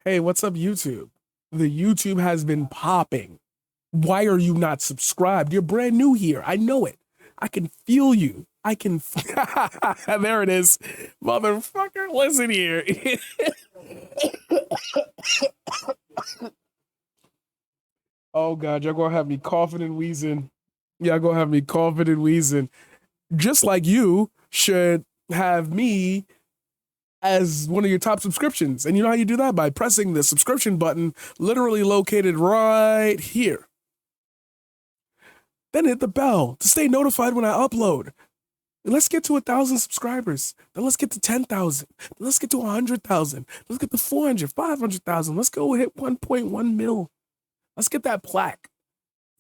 Hey, what's up, YouTube? The YouTube has been popping. Why are you not subscribed? You're brand new here. I know it. I can feel you. I can. There it is. Motherfucker, listen here. Oh, God, y'all gonna have me coughing and wheezing. Y'all gonna have me coughing and wheezing. Just like you should have me as one of your top subscriptions. And you know how you do that? By pressing the subscription button, literally located right here. Then hit the bell to stay notified when I upload. And let's get to 1,000 subscribers. Then let's get to 10,000. Let's get to 100,000. Let's get to 400, 500,000. Let's go hit 1.1 mil. Let's get that plaque.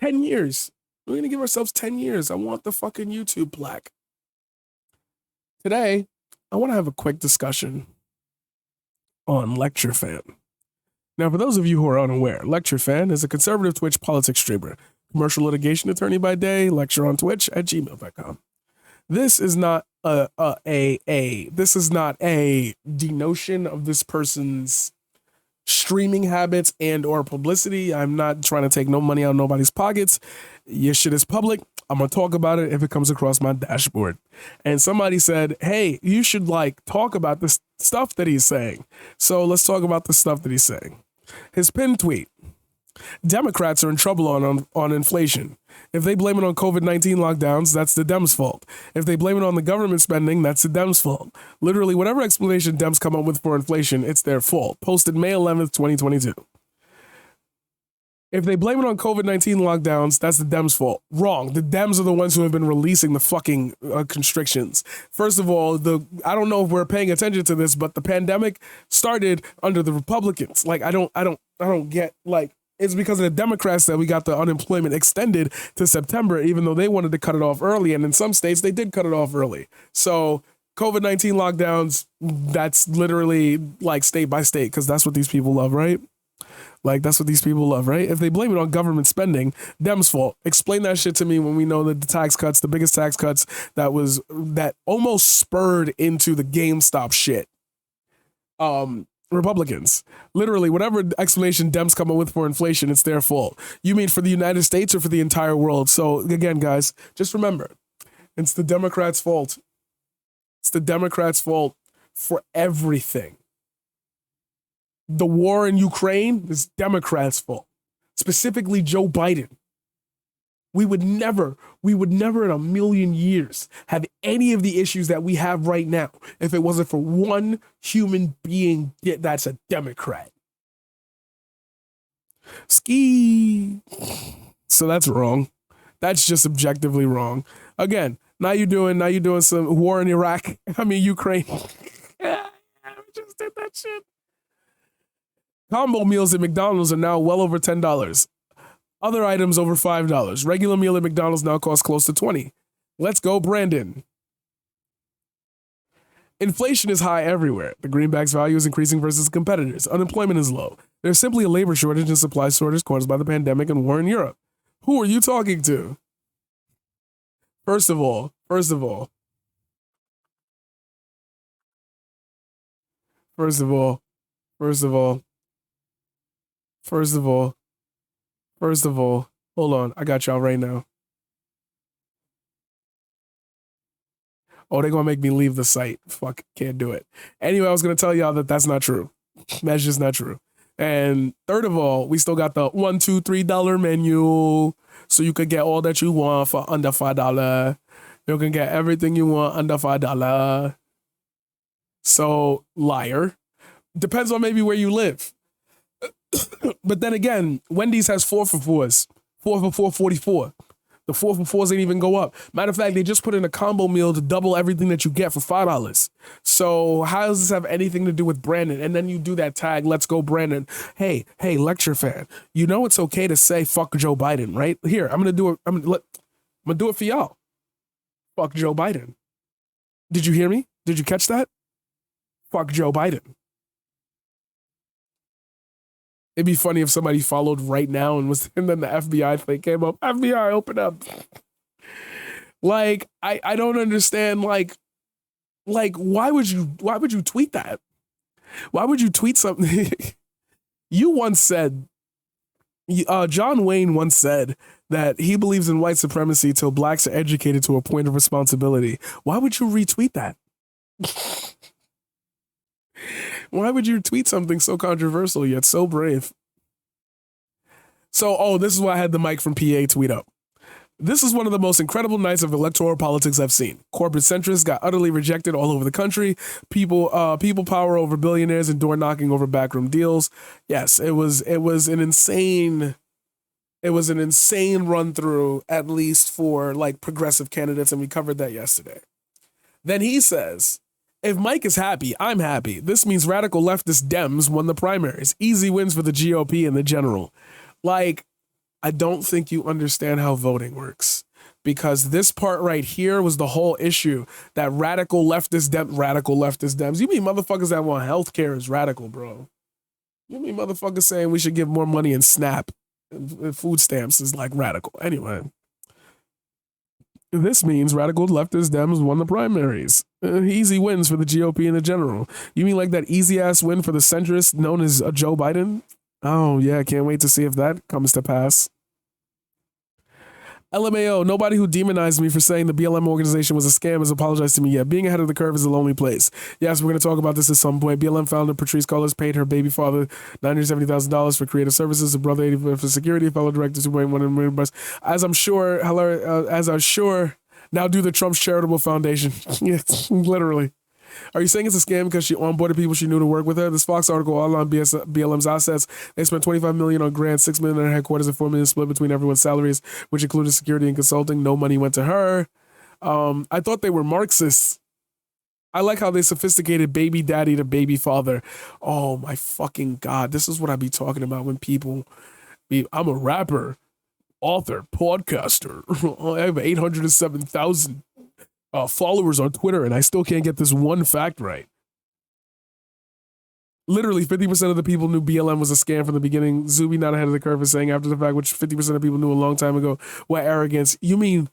10 years. We're going to give ourselves 10 years. I want the fucking YouTube plaque. Today, I want to have a quick discussion on LCTRFan. Now, for those of you who are unaware, LCTRFan is a conservative Twitch politics streamer, commercial litigation attorney by day, lecture on Twitch at gmail.com. This is not this is not a denotion of this person's streaming habits and or publicity. I'm not trying to take no money out of nobody's pockets. Your shit is public. I'm gonna talk about it if it comes across my dashboard. And somebody said, hey, you should talk about this stuff that he's saying. So let's talk about the stuff that he's saying. His pinned tweet: Democrats are in trouble on inflation. If they blame it on COVID-19 lockdowns, that's the Dems' fault. If they blame it on the government spending, that's the Dems' fault. Literally, whatever explanation Dems come up with for inflation, it's their fault. Posted May 11th, 2022. If they blame it on COVID-19 lockdowns, that's the Dems' fault. Wrong. The Dems are the ones who have been releasing the fucking constrictions. First of all, I don't know if we're paying attention to this, but the pandemic started under the Republicans. I don't get it's because of the Democrats that we got the unemployment extended to September, even though they wanted to cut it off early. And in some states, they did cut it off early. So COVID-19 lockdowns, that's literally state by state, because that's what these people love, right? That's what these people love, right? If they blame it on government spending, Dems' fault. Explain that shit to me when we know that the tax cuts, the biggest tax cuts that almost spurred into the GameStop shit. Republicans. Literally, whatever explanation Dems come up with for inflation, it's their fault. You mean for the United States or for the entire world? So again, guys, just remember, it's the Democrats' fault. It's the Democrats' fault for everything. The war in Ukraine is Democrats' fault. Specifically, Joe Biden. We would never in a million years have any of the issues that we have right now if it wasn't for one human being that's a Democrat. Ski. So that's wrong. That's just objectively wrong. Again, now you're doing some war in Iraq. Ukraine. Yeah, we just did that shit. Combo meals at McDonald's are now well over $10. Other items over $5. Regular meal at McDonald's now costs close to $20. Let's go, Brandon. Inflation is high everywhere. The greenback's value is increasing versus competitors. Unemployment is low. There's simply a labor shortage and supply shortage caused by the pandemic and war in Europe. Who are you talking to? First of all, hold on. I got y'all right now. Oh, they're going to make me leave the site. Fuck, can't do it. Anyway, I was going to tell y'all that that's not true. That's just not true. And third of all, we still got the $1, $2, $3 menu. So you could get all that you want for under $5. You can get everything you want under $5. So, liar. Depends on maybe where you live. But then again, Wendy's has 4 for 4s. 4 for $4.44. The 4 for 4s ain't even go up. Matter of fact, they just put in a combo meal to double everything that you get for $5. So how does this have anything to do with Brandon? And then you do that tag, let's go Brandon. Hey, LCTRFan. You know it's okay to say fuck Joe Biden, right? Here, I'm gonna do it. I'm gonna do it for y'all. Fuck Joe Biden. Did you hear me? Did you catch that? Fuck Joe Biden. It'd be funny if somebody followed right now and then the FBI thing came up. FBI, open up. I don't understand. Why would you tweet that? Why would you tweet something? You once said, John Wayne once said that he believes in white supremacy till blacks are educated to a point of responsibility. Why would you retweet that? Why would you tweet something so controversial yet so brave? So, this is why I had the Mike from PA tweet up. This is one of the most incredible nights of electoral politics I've seen. Corporate centrists got utterly rejected all over the country. People power over billionaires and door knocking over backroom deals. Yes, it was an insane run through, at least for like progressive candidates, and we covered that yesterday. Then he says, if Mike is happy, I'm happy. This means radical leftist Dems won the primaries. Easy wins for the GOP in the general. Like, I don't think you understand how voting works, because this part right here was the whole issue, that radical leftist Dems. You mean motherfuckers that want healthcare is radical, bro? You mean motherfuckers saying we should give more money in SNAP and food stamps is like radical? Anyway, this means radical leftist Dems won the primaries. Easy wins for the GOP in the general. You mean like that easy ass win for the centrist known as Joe Biden? Oh yeah, can't wait to see if that comes to pass. LMAO, nobody who demonized me for saying the BLM organization was a scam has apologized to me yet. Being ahead of the curve is a lonely place. Yes, we're going to talk about this at some point. BLM founder Patrice Cullors paid her baby father $970,000 for creative services, a brother $80,000 for security, fellow director $2.1 million. As I'm sure, now do the Trump's charitable foundation. Yes, literally. Are you saying it's a scam because she onboarded people she knew to work with her? This Fox article outlined BLM's assets. They spent $25 million on grants, $6 million on her headquarters, and $4 million split between everyone's salaries, which included security and consulting. No money went to her. I thought they were Marxists. I like how they sophisticated baby daddy to baby father. Oh my fucking God. This is what I be talking about when people I'm a rapper, author, podcaster. I have 807,000 followers on Twitter, and I still can't get this one fact right. Literally 50% of the people knew BLM was a scam from the beginning. Zuby not ahead of the curve is saying after the fact, which 50% of people knew a long time ago. What arrogance. You mean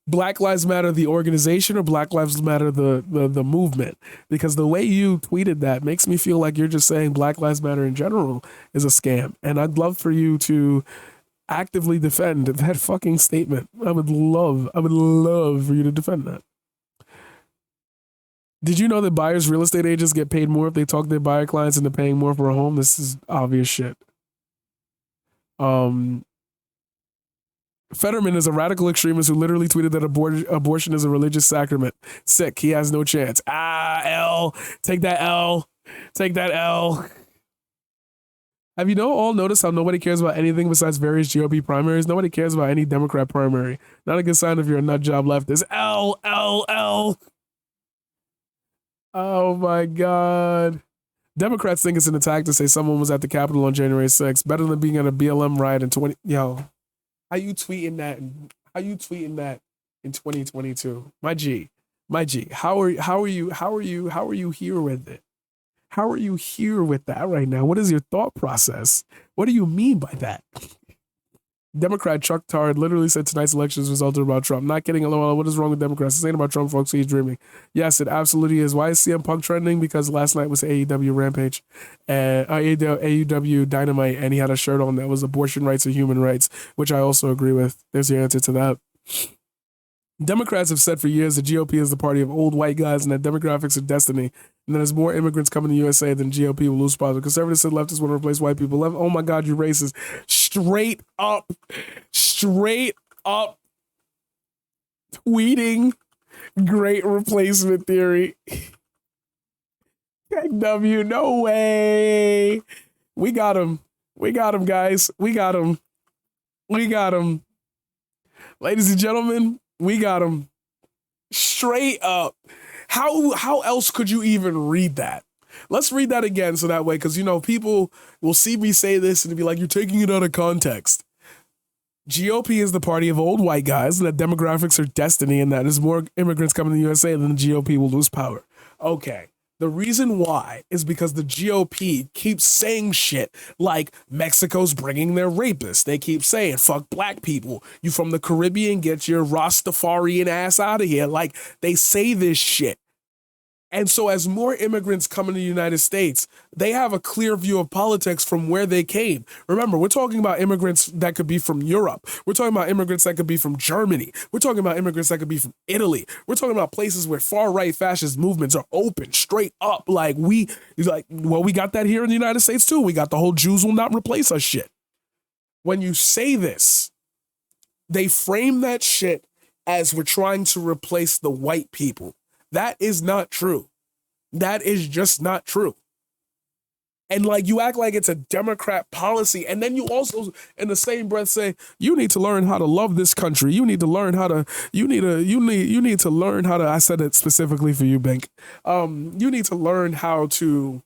Black Lives Matter the organization or Black Lives Matter the movement? Because the way you tweeted that makes me feel like you're just saying Black Lives Matter in general is a scam. And I'd love for you to actively defend that fucking statement. I would love for you to defend that. Did you know that buyers' real estate agents get paid more if they talk their buyer clients into paying more for a home? This is obvious shit. Fetterman is a radical extremist who literally tweeted that abortion is a religious sacrament. Sick. He has no chance. L. Take that L. Take that L. Have you all noticed how nobody cares about anything besides various GOP primaries? Nobody cares about any Democrat primary. Not a good sign if you're a nut job leftist. L. Oh my God. Democrats think it's an attack to say someone was at the Capitol on January 6th. Better than being at a BLM riot in 20. Yo, how you tweeting that? How you tweeting that in 2022? My G. How are you here with it? How are you here with that right now? What is your thought process? What do you mean by that? Democrat Chuck Todd literally said tonight's elections resulted about Trump. Not kidding. LOL. What is wrong with Democrats? This ain't about Trump, folks. He's dreaming. Yes, it absolutely is. Why is CM Punk trending? Because last night was AEW Rampage and AEW Dynamite, and he had a shirt on that was abortion rights or human rights, which I also agree with. There's your answer to that. Democrats have said for years the GOP is the party of old white guys and that demographics are destiny, and that as more immigrants come to the USA, then GOP will lose power. Conservatives said leftists want to replace white people. Oh my God, you racist. Straight up tweeting great replacement theory. W, no way. We got him, guys. We got him. Ladies and gentlemen, we got him. Straight up. How else could you even read that? Let's read that again so that way, because, people will see me say this and be like, you're taking it out of context. GOP is the party of old white guys, and that demographics are destiny, and that as more immigrants come to the USA, then the GOP will lose power. Okay. The reason why is because the GOP keeps saying shit like Mexico's bringing their rapists. They keep saying, fuck black people. You from the Caribbean, get your Rastafarian ass out of here. Like, they say this shit. And so as more immigrants come into the United States, they have a clear view of politics from where they came. Remember, we're talking about immigrants that could be from Europe. We're talking about immigrants that could be from Germany. We're talking about immigrants that could be from Italy. We're talking about places where far-right fascist movements are open, straight up. We got that here in the United States too. We got the whole Jews will not replace us shit. When you say this, they frame that shit as we're trying to replace the white people. That is not true. That is just not true. And you act like it's a Democrat policy. And then you also, in the same breath, say, you need to learn how to love this country. You need to learn how to, you need to learn how to, I said it specifically for you, Bink. You need to learn how to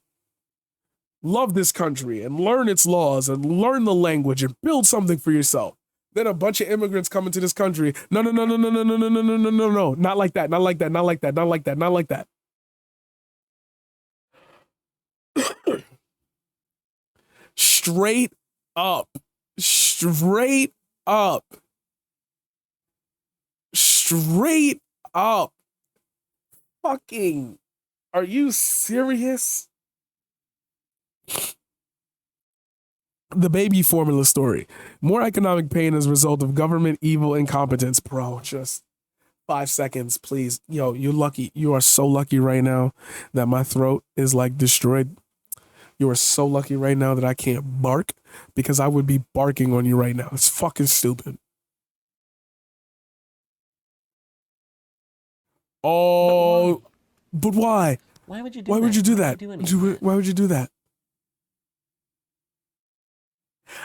love this country and learn its laws and learn the language and build something for yourself. Then a bunch of immigrants come into this country. No. Not like that. Not like that. Not like that. Not like that. Not like that. Straight up. Straight up. Straight up. Fucking. Are you serious? The baby formula story. More economic pain as a result of government evil incompetence. Bro, just 5 seconds, please. Yo, you're lucky. You are so lucky right now that my throat is destroyed. You are so lucky right now that I can't bark because I would be barking on you right now. It's fucking stupid. Oh, but why? Why would you do that? Why would you do that? Why would you do that?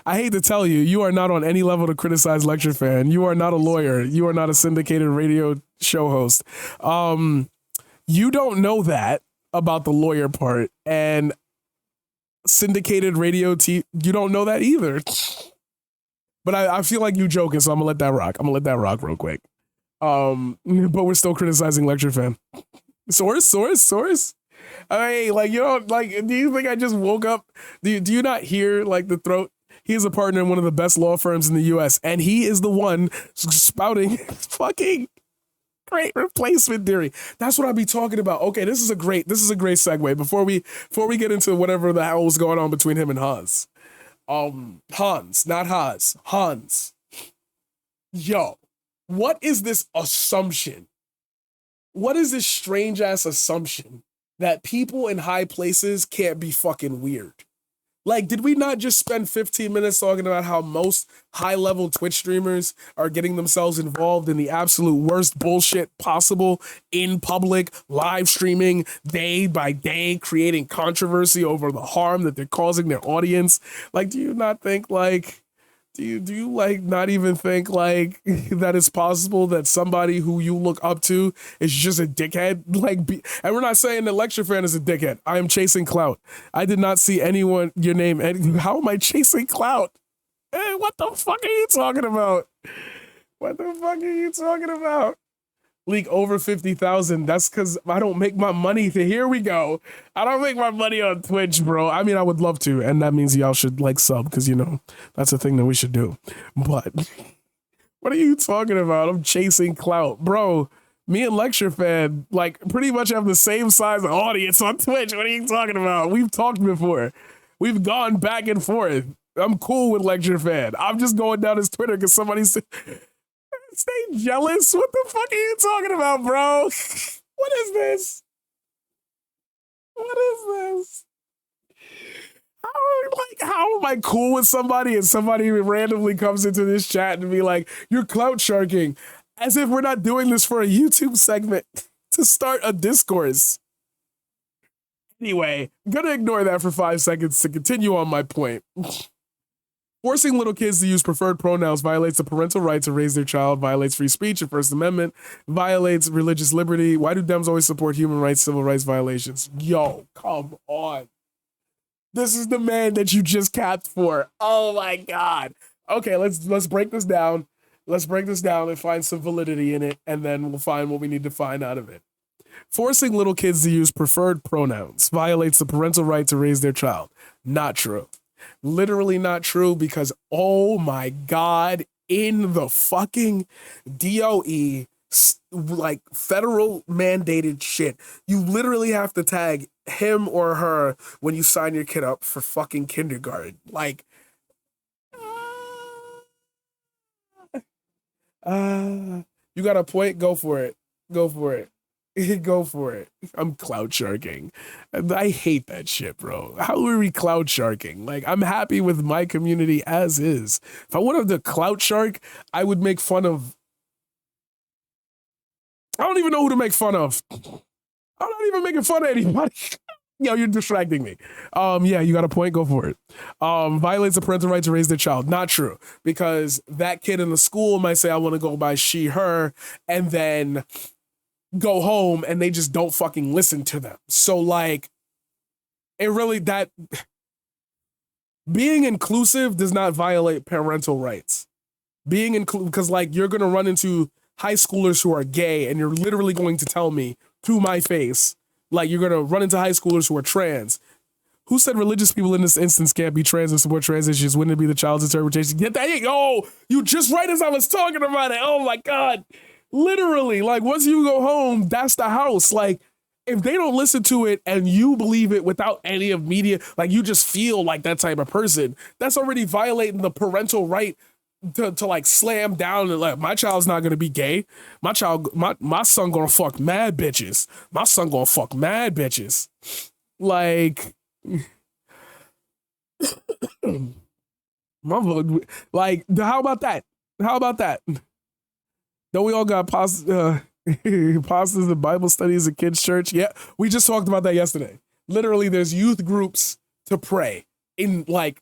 I hate to tell you, you are not on any level to criticize LectureFan. You are not a lawyer. You are not a syndicated radio show host. You don't know that about the lawyer part, and syndicated radio, you don't know that either. But I feel like you joking, so I'm gonna let that rock. I'm gonna let that rock real quick. But we're still criticizing LectureFan. Source. Hey, do you think I just woke up? Do you not hear the throat? He is a partner in one of the best law firms in the U.S., and he is the one spouting fucking great replacement theory. That's what I be talking about. Okay, this is a great segue before we get into whatever the hell was going on between him and Hans. Hans, not Haas. Hans. Yo, what is this assumption? What is this strange ass assumption that people in high places can't be fucking weird? Did we not just spend 15 minutes talking about how most high-level Twitch streamers are getting themselves involved in the absolute worst bullshit possible in public, live streaming day by day, creating controversy over the harm that they're causing their audience? Do you not think do you not even think that it's possible that somebody who you look up to is just a dickhead? And we're not saying that LectureFan is a dickhead. I am chasing clout. I did not see anyone, your name, how am I chasing clout? Hey, what the fuck are you talking about? What the fuck are you talking about? Leak over 50,000. That's because I don't make my money. Here we go. I don't make my money on Twitch, bro. I mean, I would love to, and that means y'all should sub because that's a thing that we should do. But what are you talking about? I'm chasing clout, bro. Me and LectureFan pretty much have the same size audience on Twitch. What are you talking about? We've talked before. We've gone back and forth. I'm cool with LectureFan. I'm just going down his Twitter because somebody said. Stay jealous? What the fuck are you talking about, bro? What is this? What is this? How am I cool with somebody and somebody randomly comes into this chat and be like, you're clout sharking, as if we're not doing this for a YouTube segment to start a discourse. Anyway, I'm gonna ignore that for 5 seconds to continue on my point. Forcing little kids to use preferred pronouns violates the parental right to raise their child, violates free speech and First Amendment, violates religious liberty. Why do Dems always support human rights, civil rights violations? Yo, come on. This is the man that you just capped for. Oh my God. Okay, let's break this down. Let's break this down and find some validity in it, and then we'll find what we need to find out of it. Forcing little kids to use preferred pronouns violates the parental right to raise their child. Not true. Literally not true, because oh my God, in the fucking DOE like federal mandated shit. You literally have to tag him or her when you sign your kid up for fucking kindergarten. Like, you got a point? Go for it. Go for it. Go for it. I'm cloud sharking. I hate that shit, bro. How are we cloud sharking? Like, I'm happy with my community as is. If I wanted to cloud shark, I would make fun of. I don't even know who to make fun of. I'm not even making fun of anybody. Yo, you're distracting me. Yeah, you got a point. Go for it. Violates the parental right to raise their child. Not true, because that kid in the school might say, "I want to go by she, her," and then go home, and they just don't fucking listen to them. So like, it really that being inclusive does not violate parental rights. Being inclusive, because like you're gonna run into high schoolers who are gay, and you're literally going to tell me to my face, like you're gonna run into high schoolers who are trans. Who said religious people in this instance can't be trans and support trans issues? Wouldn't it be the child's interpretation? Get that? Oh, you just right as I was talking about it. Oh my God. Literally, like once you go home, that's the house. Like if they don't listen to it and you believe it without any of media, like you just feel like that type of person, that's already violating the parental right to like slam down and like my child's not gonna be gay. My son gonna fuck mad bitches. My son gonna fuck mad bitches. Like like how about that? How about that? Don't we all got pastas and Bible studies at kids' church? Yeah, we just talked about that yesterday. Literally, there's youth groups to pray in like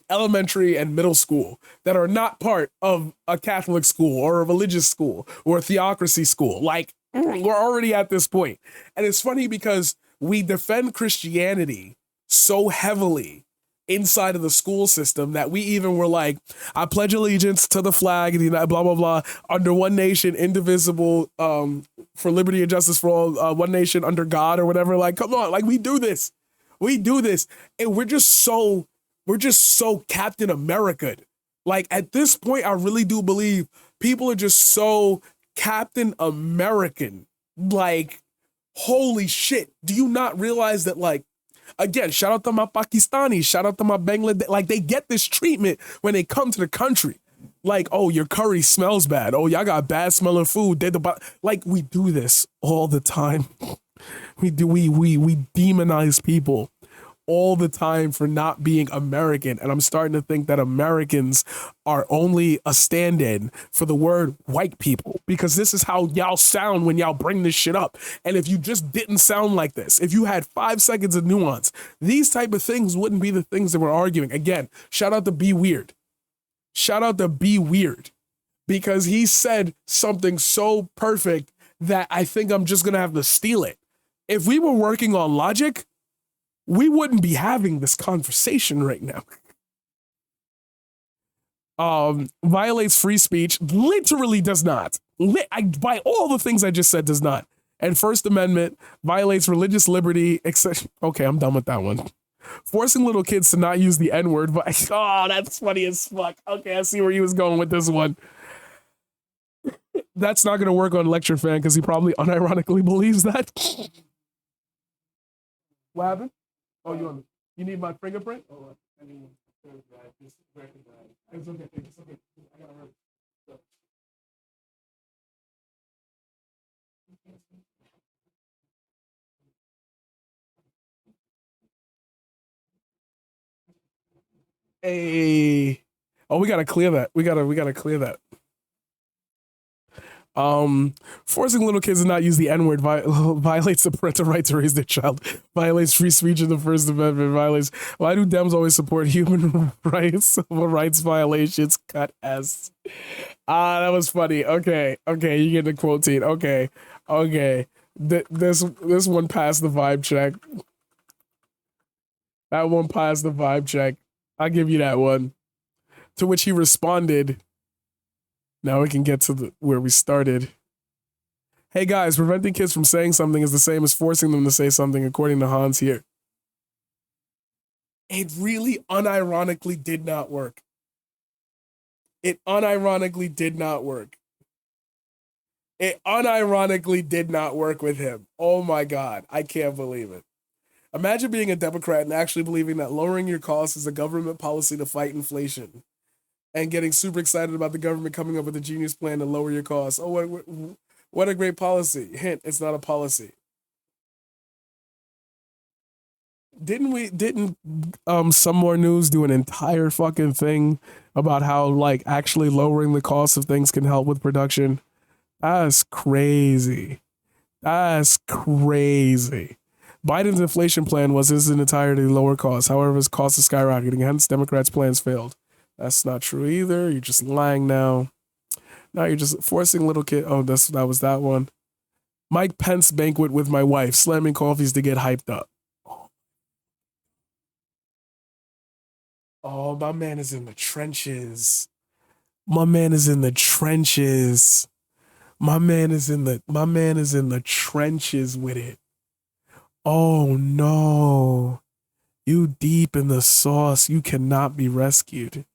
elementary and middle school that are not part of a Catholic school or a religious school or a theocracy school. Like, we're already at this point. And it's funny because we defend Christianity so heavily inside of the school system that we even were like, I pledge allegiance to the flag and blah, blah, blah, under one nation, indivisible, for liberty and justice for all, one nation under God or whatever. Like, come on, like we do this. We do this. And we're just so Captain America. Like at this point, I really do believe people are just so Captain American. Like, holy shit. Do you not realize that, like, again, shout out to my Pakistanis, shout out to my Bangladesh, like they get this treatment when they come to the country. Like, oh, your curry smells bad. Oh, y'all got bad smelling food. Like we do this all the time. We demonize people all the time for not being American. And I'm starting to think that Americans are only a stand-in for the word white people, because this is how y'all sound when y'all bring this shit up. And if you just didn't sound like this, if you had 5 seconds of nuance, these type of things wouldn't be the things that we're arguing. Again, shout out to Be Weird. Shout out to Be Weird, because he said something so perfect that I think I'm just going to have to steal it. If we were working on logic, we wouldn't be having this conversation right now. Violates free speech. Literally does not. By all the things I just said, does not. And First Amendment violates religious liberty. Okay, I'm done with that one. Forcing little kids to not use the N-word. Oh, that's funny as fuck. Okay, I see where he was going with this one. That's not going to work on LCTRFan because he probably unironically believes that. What happened? Oh, you need my fingerprint? Oh, I mean, it's okay. It's okay. I gotta hurry. Hey. Oh, we gotta clear that. We gotta clear that. Forcing little kids to not use the N-word violates the parental right to raise their child, violates free speech in the First Amendment, violates. Why do Dems always support human rights, civil rights violations? Cut S. That was funny. Okay, you get the quote, team. Okay. This one passed the vibe check. That one passed the vibe check. I'll give you that one. To which he responded, now we can get to where we started. Hey guys, preventing kids from saying something is the same as forcing them to say something, according to Hans here. It really unironically did not work. It unironically did not work. It unironically did not work with him. Oh my God. I can't believe it. Imagine being a Democrat and actually believing that lowering your costs is a government policy to fight inflation and getting super excited about the government coming up with a genius plan to lower your costs. Oh, what a great policy. Hint, it's not a policy. Didn't some more news do an entire fucking thing about how like actually lowering the cost of things can help with production? That's crazy. That's crazy. Biden's inflation plan was his entirety lower costs. However, his costs are skyrocketing. Hence, Democrats' plans failed. That's not true either. You're just lying now. Now you're just forcing little kid. Oh, that was that one. Mike Pence banquet with my wife, slamming coffees to get hyped up. Oh, my man is in the trenches. My man is in the trenches. My man is in the trenches with it. Oh no. You deep in the sauce. You cannot be rescued.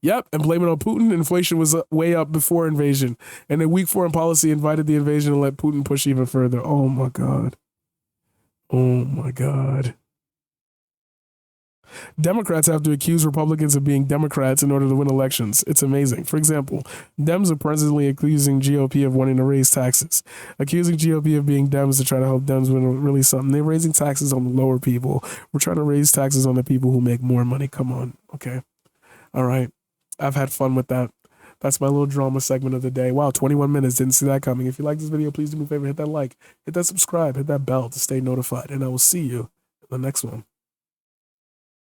Yep, and blame it on Putin. Inflation was way up before invasion. And a weak foreign policy invited the invasion and let Putin push even further. Oh my God. Oh my God. Democrats have to accuse Republicans of being Democrats in order to win elections. It's amazing. For example, Dems are presently accusing GOP of wanting to raise taxes. Accusing GOP of being Dems to try to help Dems win really something. They're raising taxes on the lower people. We're trying to raise taxes on the people who make more money. Come on. Okay. All right. I've had fun with that. That's my little drama segment of the day. Wow, 21 minutes. Didn't see that coming. If you like this video, please do me a favor. Hit that like, hit that subscribe, hit that bell to stay notified. And I will see you in the next one.